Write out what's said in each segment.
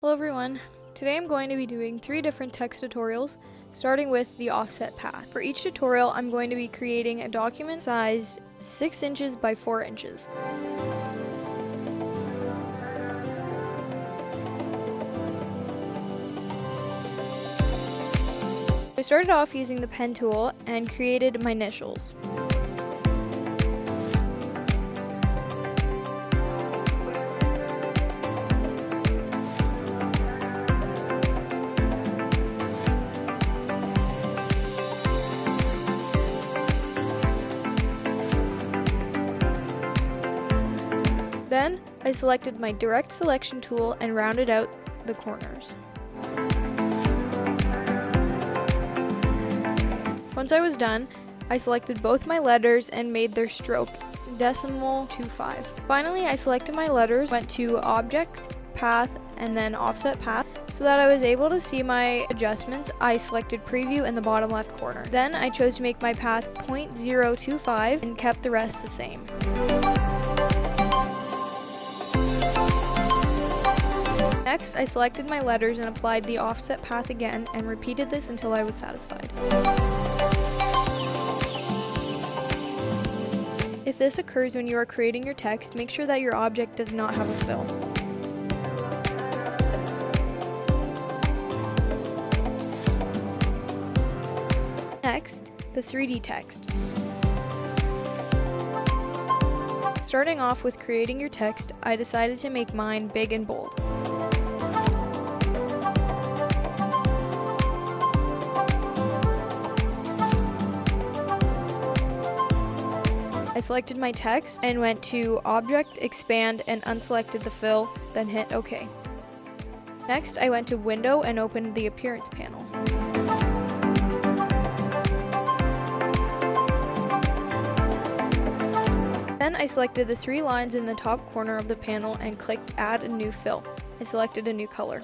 Hello everyone. Today I'm going to be doing 3 different text tutorials, starting with the offset path. For each tutorial, I'm going to be creating a document sized 6 inches by 4 inches. I started off using the pen tool and created my initials. Then, I selected my direct selection tool and rounded out the corners. Once I was done, I selected both my letters and made their stroke decimal to 5. Finally, I selected my letters, went to Object, Path, and then Offset Path. So that I was able to see my adjustments, I selected Preview in the bottom left corner. Then I chose to make my path 0.025 and kept the rest the same. Next, I selected my letters and applied the offset path again and repeated this until I was satisfied. If this occurs when you are creating your text, make sure that your object does not have a fill. Next, the 3D text. Starting off with creating your text, I decided to make mine big and bold. I selected my text and went to Object, Expand, and unselected the fill, then hit OK. Next, I went to Window and opened the Appearance panel. Then I selected the 3 lines in the top corner of the panel and clicked Add a New Fill. I selected a new color.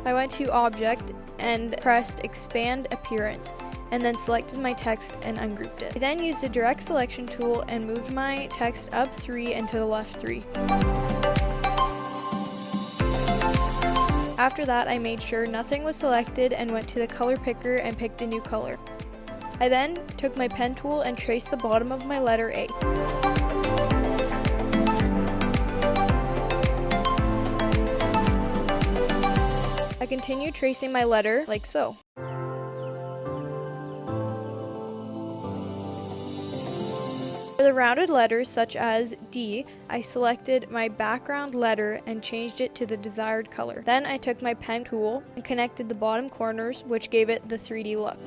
I went to Object and pressed Expand Appearance, and then selected my text and ungrouped it. I then used the direct selection tool and moved my text up 3 and to the left 3. After that, I made sure nothing was selected and went to the color picker and picked a new color. I then took my pen tool and traced the bottom of my letter A. I continued tracing my letter like so. For the rounded letters such as D, I selected my background letter and changed it to the desired color. Then I took my pen tool and connected the bottom corners, which gave it the 3D look.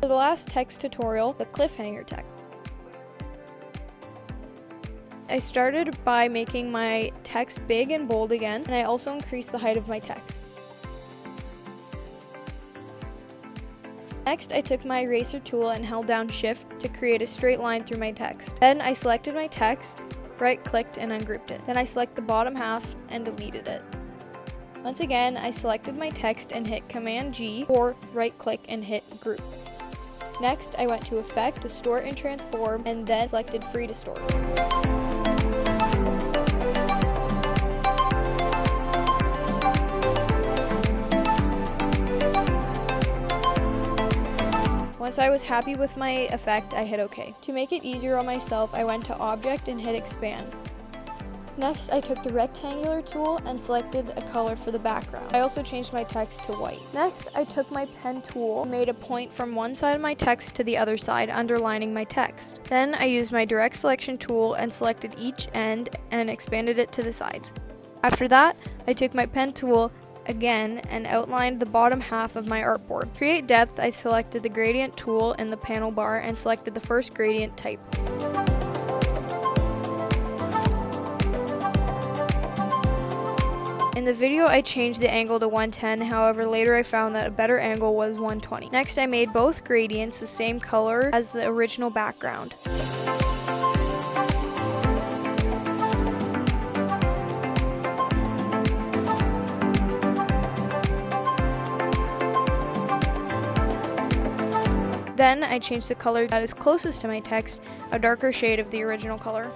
For the last text tutorial, the cliffhanger text. I started by making my text big and bold again, and I also increased the height of my text. Next, I took my eraser tool and held down Shift to create a straight line through my text. Then I selected my text, right-clicked, and ungrouped it. Then I select the bottom half and deleted it. Once again, I selected my text and hit Command-G, or right-click and hit Group. Next, I went to Effect, Distort and Transform, and then selected Free Distort. Once I was happy with my effect, I hit OK. To make it easier on myself, I went to Object and hit Expand. Next, I took the rectangular tool and selected a color for the background. I also changed my text to white. Next, I took my pen tool and made a point from one side of my text to the other side, underlining my text. Then I used my direct selection tool and selected each end and expanded it to the sides. After that, I took my pen tool again and outlined the bottom half of my artboard. To create depth, I selected the gradient tool in the panel bar and selected the first gradient type. In the video, I changed the angle to 110, however later I found that a better angle was 120. Next, I made both gradients the same color as the original background. Then I changed the color that is closest to my text, a darker shade of the original color.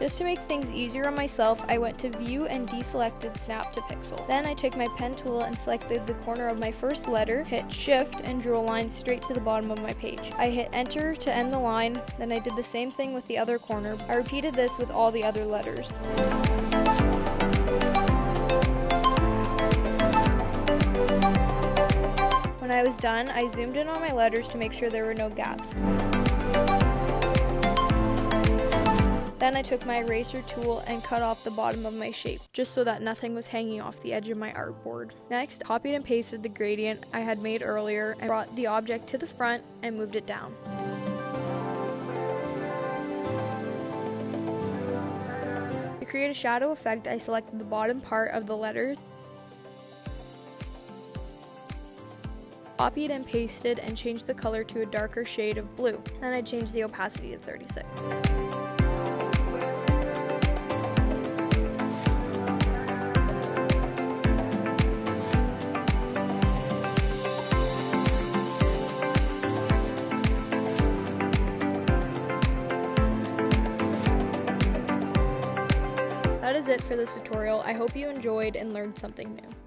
Just to make things easier on myself, I went to View and deselected Snap to Pixel. Then I took my pen tool and selected the corner of my first letter, hit Shift, and drew a line straight to the bottom of my page. I hit Enter to end the line, then I did the same thing with the other corner. I repeated this with all the other letters. When I was done, I zoomed in on my letters to make sure there were no gaps. Then I took my eraser tool and cut off the bottom of my shape, just so that nothing was hanging off the edge of my artboard. Next, copied and pasted the gradient I had made earlier and brought the object to the front and moved it down. To create a shadow effect, I selected the bottom part of the letter, copied and pasted, and changed the color to a darker shade of blue. Then I changed the opacity to 36. That is it for this tutorial. I hope you enjoyed and learned something new.